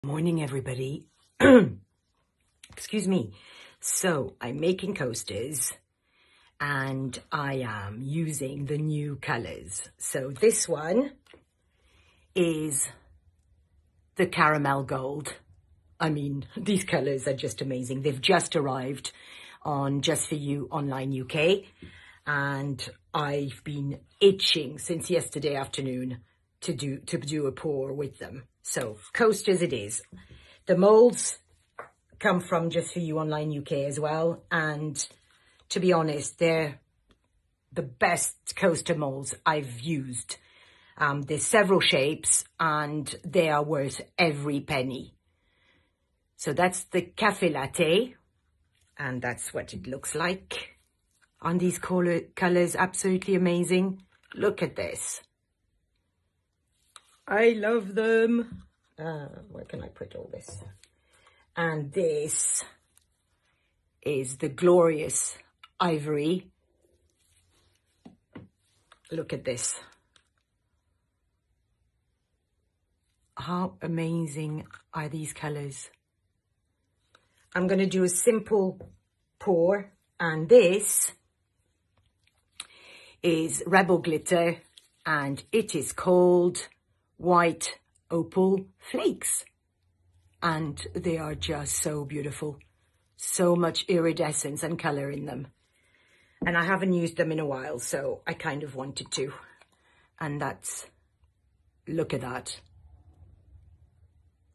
Morning, everybody. Excuse me. So I'm making coasters and I am using the new colors. So this one is the caramel gold. I mean, these colors are just amazing. They've just arrived on Just For You Online UK, and I've been itching since yesterday afternoon to do a pour with them. So coasters it is. The molds come from Just For You Online UK as well, and to be honest, they're the best coaster molds I've used. There's several shapes and they are worth every penny. So that's the Caffe Latte, and that's what it looks like on these colors. Absolutely amazing. Look at this. I love them. Where can I put all this? And this is the glorious Ivory. Look at this. How amazing are these colors? I'm going to do a simple pour, and this is Rebel Glitter, and it is called White Opal Flakes, and they are just so beautiful. So much iridescence and color in them, and I haven't used them in a while, so I kind of wanted to. And that's, look at that.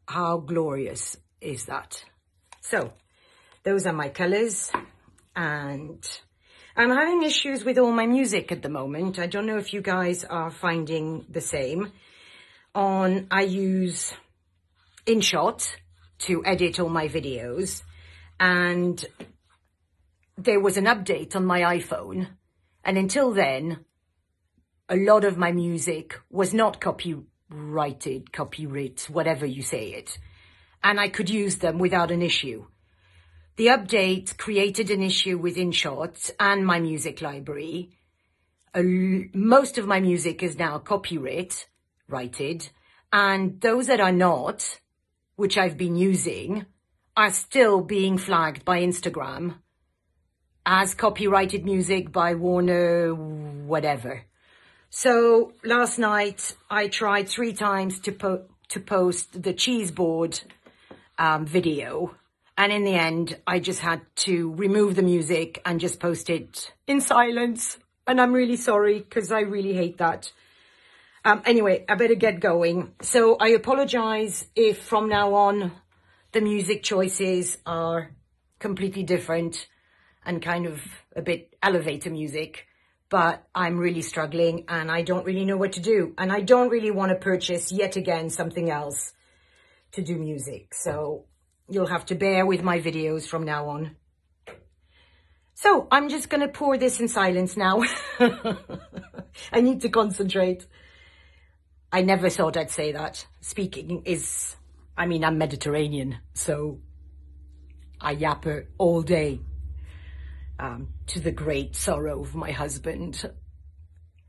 How glorious is that? So those are my colors, and I'm having issues with all my music at the moment. I don't know if you guys are finding the same. I use InShot to edit all my videos, and there was an update on my iPhone, and until then a lot of my music was not copyrighted, whatever you say it, and I could use them without an issue. The update created an issue with InShot and my music library. Most of my music is now copyrighted, and those that are not, which I've been using, are still being flagged by Instagram as copyrighted music by Warner, whatever. So last night I tried 3 times to post the cheese board video, and in the end I just had to remove the music and just post it in silence, and I'm really sorry because I really hate that. Anyway, I better get going. So I apologize if from now on the music choices are completely different and kind of a bit elevator music, but I'm really struggling and I don't really know what to do. And I don't really want to purchase yet again something else to do music. So you'll have to bear with my videos from now on. So I'm just going to pour this in silence now. I need to concentrate. I never thought I'd say that. Speaking is, I mean, I'm Mediterranean, so I yapper all day, to the great sorrow of my husband.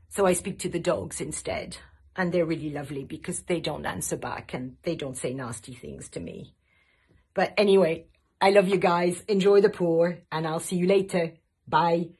So I speak to the dogs instead, and they're really lovely because they don't answer back and they don't say nasty things to me. But anyway, I love you guys. Enjoy the pour, and I'll see you later. Bye.